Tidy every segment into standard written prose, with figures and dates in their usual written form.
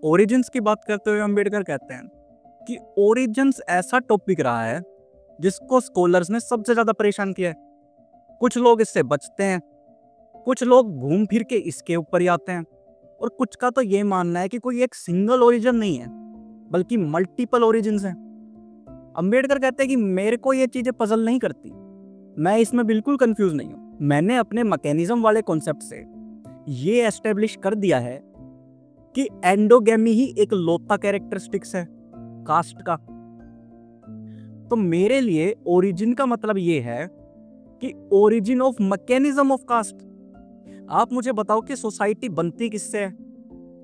Origins की बात करते हुए अम्बेडकर कहते हैं कि ओरिजिन्स ऐसा टॉपिक रहा है जिसको स्कॉलर्स ने सबसे ज्यादा परेशान किया है। कुछ लोग इससे बचते हैं, कुछ लोग घूम फिर के इसके ऊपर ही आते हैं, और कुछ का तो ये मानना है कि कोई एक सिंगल ओरिजिन नहीं है बल्कि मल्टीपल ओरिजिन्स हैं। अम्बेडकर कहते हैं कि मेरे को ये चीजें पजल नहीं करती, मैं इसमें बिल्कुल कंफ्यूज नहीं हूं। मैंने अपने मैकेनिज्म वाले कॉन्सेप्ट से ये एस्टेब्लिश कर दिया है कि एंडोगेमी ही एक लौता कैरेक्टरिस्टिक्स है कास्ट का। तो मेरे लिए ओरिजिन का मतलब ये है कि origin of mechanism of cost. आप मुझे बताओ कि सोसाइटी बनती किससे है?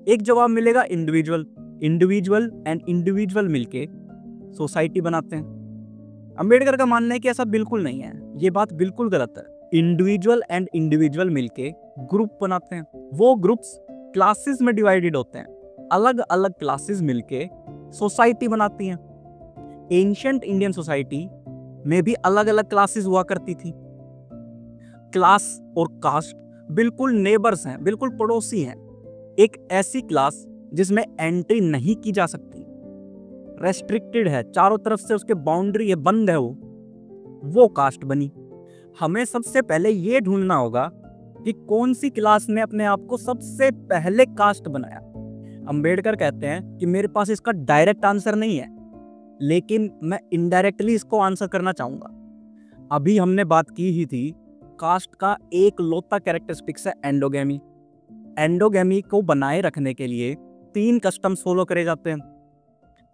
एक जवाब मिलेगा इंडिविजुअल, इंडिविजुअल एंड इंडिविजुअल मिलके सोसाइटी बनाते हैं। अंबेडकर का मानना है कि ऐसा बिल्कुल नहीं है, ये बात बिल्कुल गलत है। इंडिविजुअल एंड इंडिविजुअल मिलके ग्रुप बनाते हैं। वो ग्रुप्स क्लासेस में डिवाइडेड होते हैं, अलग अलग क्लासेस मिलके सोसाइटी बनाती हैं। एंशिएंट इंडियन सोसाइटी में भी अलग अलग क्लासेस हुआ करती थी। क्लास और कास्ट बिल्कुल नेबर्स हैं, बिल्कुल पड़ोसी हैं। एक ऐसी क्लास जिसमें एंट्री नहीं की जा सकती, रेस्ट्रिक्टेड है, चारों तरफ से उसके बाउंड्री है, बंद है, वो कास्ट बनी। हमें सबसे पहले ये ढूंढना होगा कि कौन सी क्लास ने अपने आप को सबसे पहले कास्ट बनाया। अंबेडकर कहते हैं कि मेरे पास इसका डायरेक्ट आंसर नहीं है, लेकिन मैं इनडायरेक्टली इसको आंसर करना चाहूंगा। अभी हमने बात की ही थी, कास्ट का एक लौता कैरेक्टरिस्टिक्स है एंडोगेमी। एंडोगेमी को बनाए रखने के लिए 3 कस्टम्स फॉलो करे जाते हैं: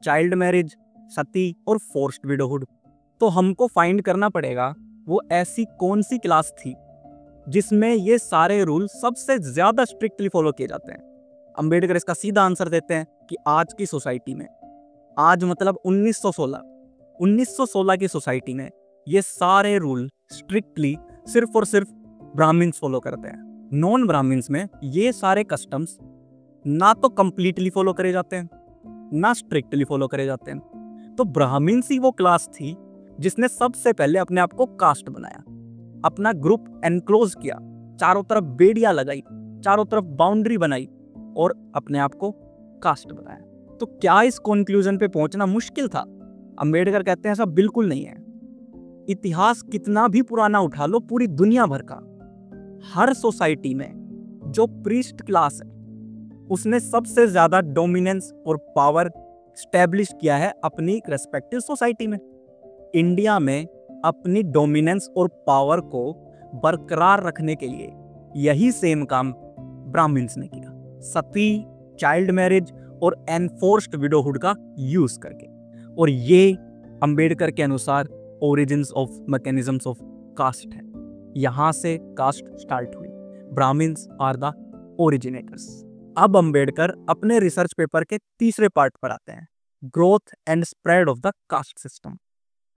चाइल्ड मैरिज, सती और फोर्स्ड विडोहुड। तो हमको फाइंड करना पड़ेगा वो ऐसी कौन सी क्लास थी जिसमें ये सारे रूल सबसे ज्यादा स्ट्रिक्टली फॉलो किए जाते हैं। अंबेडकर इसका सीधा आंसर देते हैं कि आज की सोसाइटी में, आज मतलब 1916 की सोसाइटी में ये सारे रूल स्ट्रिक्टली सिर्फ और सिर्फ ब्राह्मण्स फॉलो करते हैं। नॉन ब्राह्मण्स में ये सारे कस्टम्स ना तो कंप्लीटली फॉलो करे जाते हैं, ना स्ट्रिक्टली फॉलो करे जाते हैं। तो ब्राह्मण्स ही वो क्लास थी जिसने सबसे पहले अपने आप को कास्ट बनाया, अपना ग्रुप एनक्लोज किया, चारों तरफ बेड़ियां लगाई, चारों तरफ बाउंड्री बनाई और अपने आप को कास्ट बनाया। तो क्या इस कंक्लूजन पे पहुंचना मुश्किल था? अंबेडकर कहते हैं ऐसा बिल्कुल नहीं है। इतिहास कितना भी पुराना उठा लो, पूरी दुनिया भर का, हर सोसाइटी में जो प्रीस्ट क्लास है उसने सबसे ज्यादा डोमिनेंस और पावर स्टैब्लिश किया है अपनी रेस्पेक्टिव सोसाइटी में। इंडिया में अपनी डोमिनेंस और पावर को बरकरार रखने के लिए यही सेम काम ब्राह्मण्स ने किया, सती, चाइल्ड मैरिज और एनफोर्स्ड विडोहुड का यूज करके। और ये अंबेडकर के अनुसार origins of mechanisms of caste है। यहां से कास्ट स्टार्ट हुई। Brahmins are the originators. अब अंबेडकर अपने रिसर्च पेपर के तीसरे पार्ट पर आते हैं, growth and spread of the caste system.